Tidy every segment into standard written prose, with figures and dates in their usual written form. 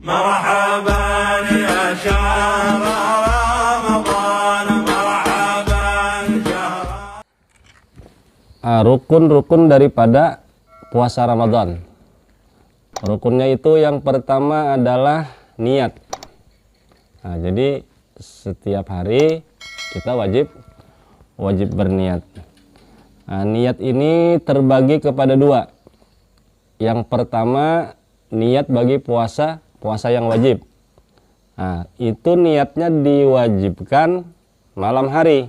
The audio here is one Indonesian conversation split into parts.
مرحبا يا شهر رمضان مرحبا شهر. Rukun-rukun daripada puasa Ramadan. Rukunnya itu yang pertama adalah niat. Nah, jadi setiap hari kita wajib berniat. Nah, niat ini terbagi kepada dua. Yang pertama niat bagi puasa yang wajib. Nah, itu niatnya diwajibkan malam hari.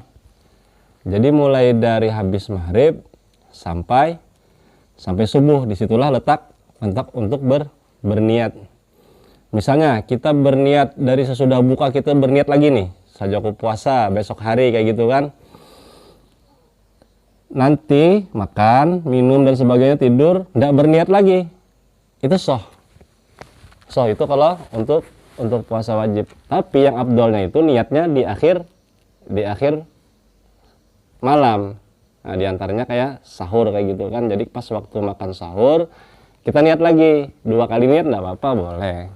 Jadi mulai dari habis maghrib sampai subuh, disitulah letak untuk berniat. Misalnya kita berniat dari sesudah buka, kita berniat lagi nih, sajaku puasa besok hari kayak gitu kan. Nanti makan, minum dan sebagainya, tidur, nggak berniat lagi, itu sah itu kalau untuk puasa wajib. Tapi yang abdolnya itu niatnya di akhir malam. Nah, diantaranya kayak sahur kayak gitu kan. Jadi pas waktu makan sahur kita niat lagi, 2 kali niat nggak apa-apa, boleh.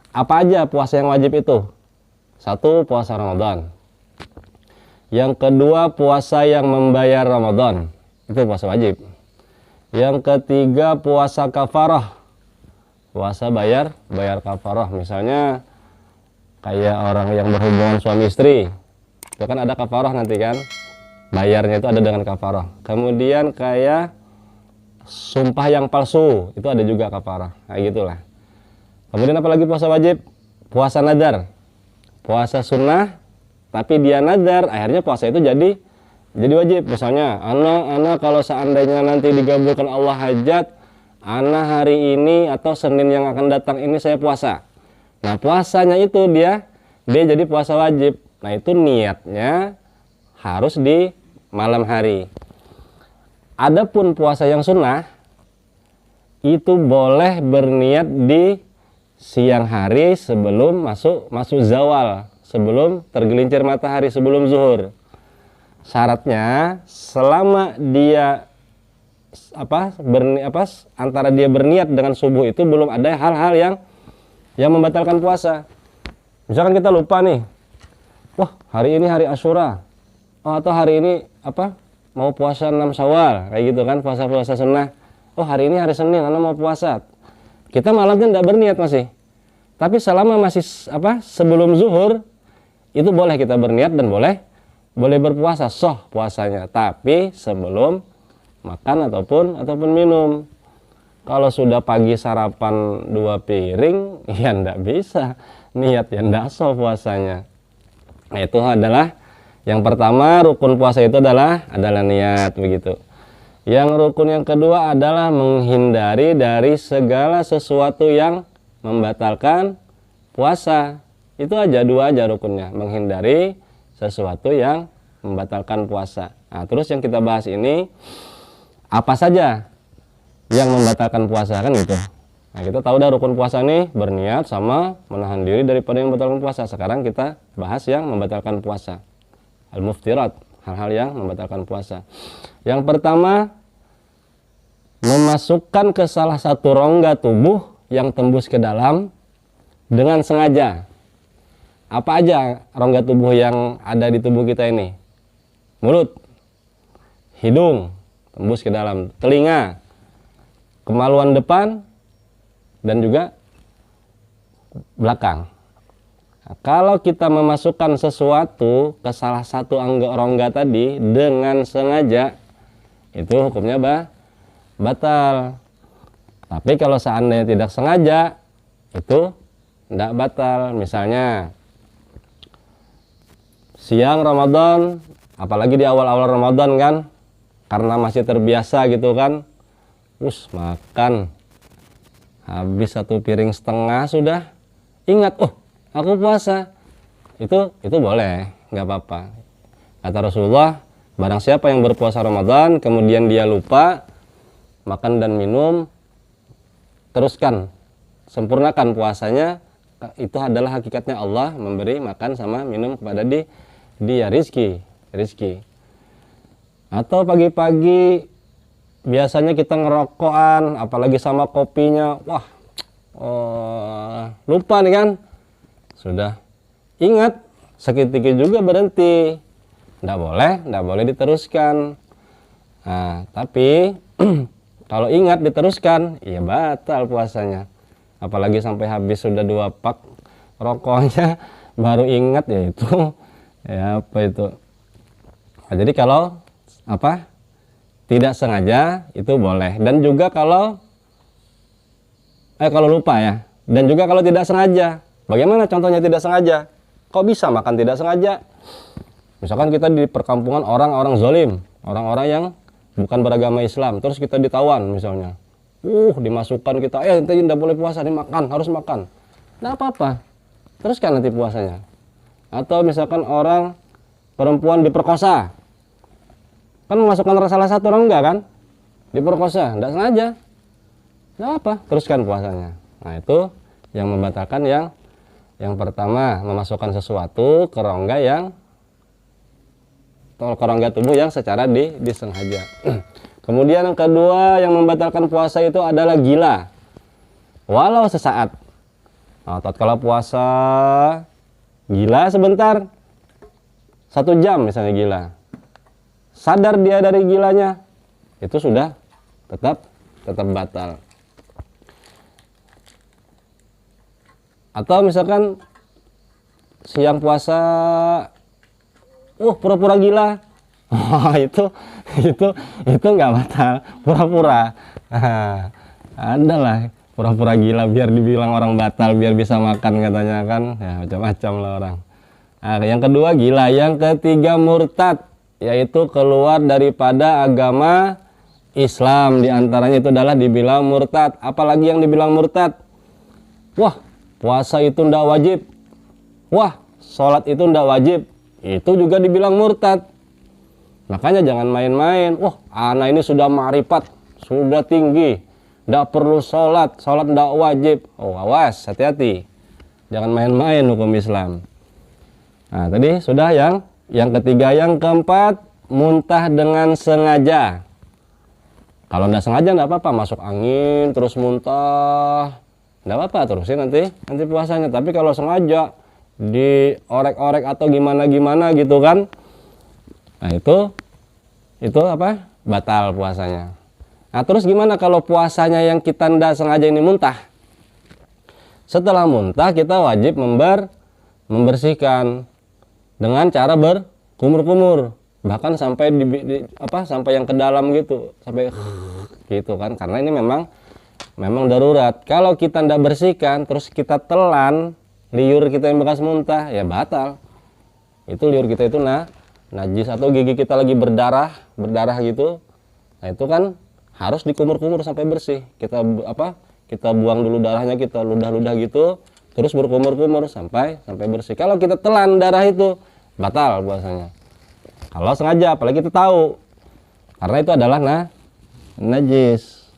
Apa aja puasa yang wajib itu? 1, puasa Ramadan. Yang kedua, puasa yang membayar Ramadan, itu puasa wajib. Yang ketiga, puasa kafarah, puasa bayar kafarah. Misalnya kayak orang yang berhubungan suami istri, itu kan ada kafarah nanti kan, bayarnya itu ada dengan kafarah. Kemudian kayak sumpah yang palsu, itu ada juga kafarah, kayak gitulah. Kemudian apalagi puasa wajib? Puasa nadar, puasa sunnah tapi dia nadar, akhirnya puasa itu jadi wajib. Misalnya ana kalau seandainya nanti digabulkan Allah hajat, ana hari ini atau Senin yang akan datang ini saya puasa. Nah, puasanya itu dia jadi puasa wajib. Nah, itu niatnya harus di malam hari. Adapun puasa yang sunnah itu boleh berniat di siang hari sebelum masuk zawal, sebelum tergelincir matahari, sebelum zuhur. Syaratnya selama dia antara dia berniat dengan subuh itu belum ada hal-hal yang membatalkan puasa. Misalkan kita lupa nih, wah hari ini hari Asyura, atau hari ini mau puasa 6 Syawal, kayak gitu kan, puasa sunnah. Oh hari ini hari Senin, ana mau puasa. Kita malam kan tidak berniat masih. Tapi selama masih sebelum zuhur itu boleh kita berniat dan boleh berpuasa, sah puasanya. Tapi sebelum makan ataupun minum. Kalau sudah pagi sarapan 2 piring, ya ndak bisa niat, ya ndak sah puasanya. Nah, itu adalah yang pertama, rukun puasa itu adalah niat begitu. Yang rukun yang kedua adalah menghindari dari segala sesuatu yang membatalkan puasa. Itu aja, 2 aja rukunnya, menghindari sesuatu yang membatalkan puasa. Nah, terus yang kita bahas ini apa saja yang membatalkan puasa kan gitu. Nah, kita tahu dah rukun puasa nih, berniat sama menahan diri daripada yang membatalkan puasa. Sekarang kita bahas yang membatalkan puasa. Al-muftirat, hal-hal yang membatalkan puasa. Yang pertama, memasukkan ke salah satu rongga tubuh yang tembus ke dalam dengan sengaja. Apa aja rongga tubuh yang ada di tubuh kita ini? Mulut, hidung, tembus ke dalam, telinga, kemaluan depan, dan juga belakang. Nah, kalau kita memasukkan sesuatu ke salah satu rongga tadi dengan sengaja, itu hukumnya batal. Tapi kalau seandainya tidak sengaja, itu tidak batal. Misalnya siang Ramadan, apalagi di awal-awal Ramadan kan, karena masih terbiasa gitu kan, makan habis 1,5 piring sudah ingat, aku puasa. Itu boleh, nggak apa-apa. Kata Rasulullah, barang siapa yang berpuasa Ramadan kemudian dia lupa makan dan minum, teruskan, sempurnakan puasanya. Itu adalah hakikatnya Allah memberi makan sama minum kepada dia, rizki. Atau pagi-pagi biasanya kita ngerokokan, apalagi sama kopinya, lupa nih kan, sudah ingat seketika juga berhenti, nggak boleh diteruskan. Nah, tapi kalau ingat diteruskan, ya batal puasanya. Apalagi sampai habis sudah 2 pak rokoknya baru ingat, ya itu ya apa itu. Nah, jadi kalau apa tidak sengaja itu boleh, dan juga kalau lupa ya, dan juga kalau tidak sengaja. Bagaimana contohnya tidak sengaja? Kok bisa makan tidak sengaja? Misalkan kita di perkampungan orang-orang zalim, orang-orang yang bukan beragama Islam, terus kita ditawan misalnya, dimasukkan kita, nanti tidak boleh puasa, dimakan, harus makan. Nggak apa-apa, teruskan nanti puasanya. Atau misalkan orang perempuan diperkosa, kan memasukkan salah satu orang enggak kan, diperkosa, tidak sengaja, nggak apa, teruskan puasanya. Nah itu yang membatalkan yang pertama, memasukkan sesuatu ke rongga tubuh yang secara disengaja. Kemudian yang kedua yang membatalkan puasa itu adalah gila, walau sesaat. Nah, tatkala puasa gila sebentar, 1 jam misalnya gila, sadar dia dari gilanya, itu sudah tetap batal. Atau misalkan siang puasa, pura-pura gila, itu nggak batal, pura-pura. Ada lah pura-pura gila biar dibilang orang batal, biar bisa makan katanya kan, ya macam-macam lah orang. Nah, yang kedua gila, yang ketiga murtad, yaitu keluar daripada agama Islam. Di antaranya itu adalah dibilang murtad. Apalagi yang dibilang murtad? Wah, puasa itu ndak wajib. Wah, sholat itu ndak wajib. Itu juga dibilang murtad. Makanya jangan main-main. Wah, anak ini sudah ma'rifat, sudah tinggi, ndak perlu sholat ndak wajib. Awas, hati-hati. Jangan main-main hukum Islam. Nah, tadi sudah yang ketiga. Yang keempat, muntah dengan sengaja. Kalau ndak sengaja ndak apa-apa, masuk angin terus muntah, nggak apa-apa, terusin nanti puasanya. Tapi kalau sengaja diorek-orek atau gimana gitu kan, nah itu apa, batal puasanya. Nah terus gimana kalau puasanya yang kita nggak sengaja ini muntah? Setelah muntah kita wajib membersihkan dengan cara berkumur-kumur, bahkan sampai sampai yang ke dalam gitu, sampai gitu kan, karena ini memang darurat. Kalau kita ndak bersihkan terus kita telan liur kita yang bekas muntah, ya batal. Itu liur kita itu najis, atau gigi kita lagi berdarah gitu. Nah itu kan harus dikumur-kumur sampai bersih. Kita buang dulu darahnya, kita ludah-ludah gitu, terus berkumur-kumur sampai bersih. Kalau kita telan darah itu, batal puasanya. Kalau sengaja, apalagi kita tahu, karena itu adalah najis.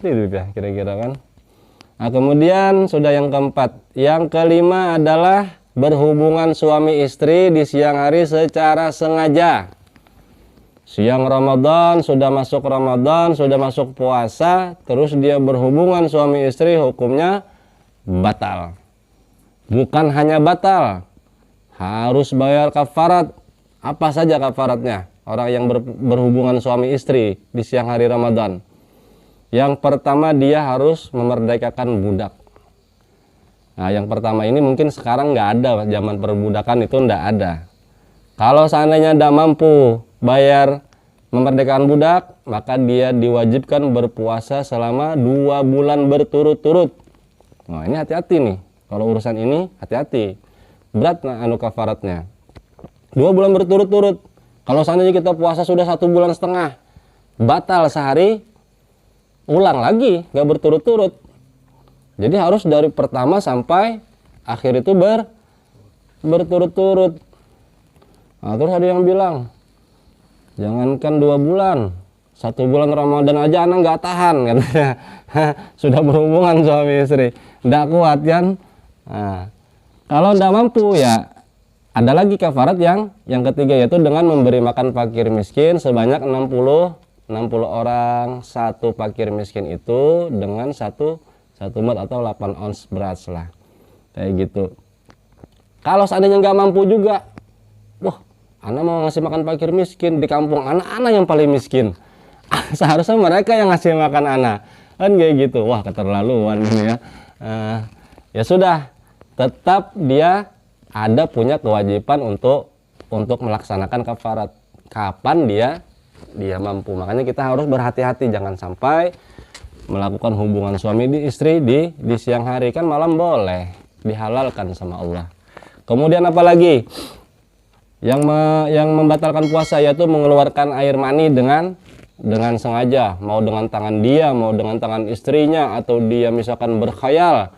Itu ya kira-kira kan. Nah kemudian sudah yang keempat. Yang kelima adalah berhubungan suami istri di siang hari secara sengaja. Siang Ramadan, sudah masuk puasa, terus dia berhubungan suami istri, hukumnya batal. Bukan hanya batal, harus bayar kafarat. Apa saja kafaratnya orang yang berhubungan suami istri di siang hari Ramadan? Yang pertama, dia harus memerdekakan budak. Nah yang pertama ini mungkin sekarang nggak ada, zaman perbudakan itu nggak ada. Kalau seandainya tidak mampu bayar memerdekakan budak, maka dia diwajibkan berpuasa selama 2 bulan berturut-turut. Nah ini hati-hati nih, kalau urusan ini hati-hati, berat kafaratnya. 2 bulan berturut-turut. Kalau seandainya kita puasa sudah 1,5 bulan, batal sehari, ulang lagi, nggak berturut-turut. Jadi harus dari pertama sampai akhir itu berturut-turut. Nah, terus ada yang bilang, jangankan 2 bulan, 1 bulan Ramadan aja anak nggak tahan katanya. Sudah berhubungan suami istri, nggak kuat kan. Nah, kalau nggak mampu ya ada lagi kafarat yang ketiga, yaitu dengan memberi makan fakir miskin sebanyak 60 orang. Satu fakir miskin itu dengan 1 1 mud atau 8 ons beras lah. Kayak gitu. Kalau seandainya nggak mampu juga, wah, ana mau ngasih makan fakir miskin di kampung ana yang paling miskin. Seharusnya mereka yang ngasih makan ana. Kan kayak gitu. Wah, keterlaluan ini ya. Ya sudah, tetap dia ada punya kewajiban untuk melaksanakan kafarat. Kapan dia mampu. Makanya kita harus berhati-hati, jangan sampai melakukan hubungan suami istri di siang hari. Kan malam boleh, dihalalkan sama Allah. Kemudian apalagi yang membatalkan puasa, yaitu mengeluarkan air mani dengan sengaja, mau dengan tangan dia, mau dengan tangan istrinya, atau dia misalkan berkhayal.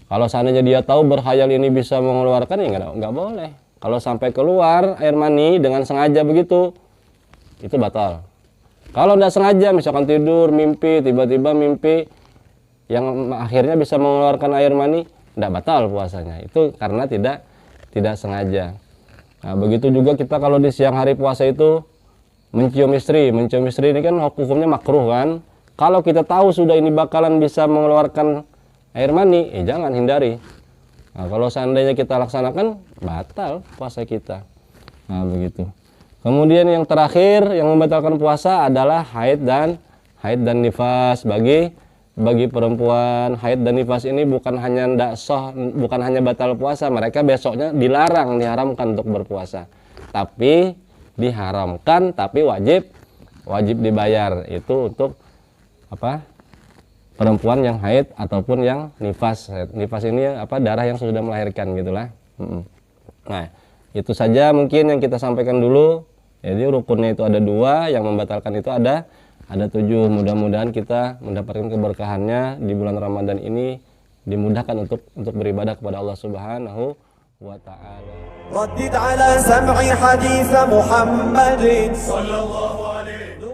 Kalau seandainya dia tahu berkhayal ini bisa mengeluarkan, ya nggak boleh. Kalau sampai keluar air mani dengan sengaja begitu, itu batal. Kalau tidak sengaja, misalkan tidur, mimpi, tiba-tiba mimpi yang akhirnya bisa mengeluarkan air mani, tidak batal puasanya. Itu karena tidak sengaja. Nah, begitu juga kita kalau di siang hari puasa itu mencium istri ini kan hukumnya makruh kan. Kalau kita tahu sudah ini bakalan bisa mengeluarkan air mani, jangan hindari. Nah, kalau seandainya kita laksanakan, batal puasa kita. Nah, begitu. Kemudian yang terakhir yang membatalkan puasa adalah haid dan nifas. Bagi perempuan, haid dan nifas ini bukan hanya bukan hanya batal puasa, mereka besoknya diharamkan untuk berpuasa. Tapi diharamkan, tapi wajib dibayar. Itu untuk apa? Perempuan yang haid ataupun yang nifas. Nifas ini darah yang sudah melahirkan gitulah. Nah, itu saja mungkin yang kita sampaikan dulu. Jadi rukunnya itu ada 2, yang membatalkan itu ada 7. Mudah-mudahan kita mendapatkan keberkahannya di bulan Ramadan ini, dimudahkan untuk beribadah kepada Allah Subhanahu wa ta'ala. ردد على سمع حديث محمد صلى الله عليه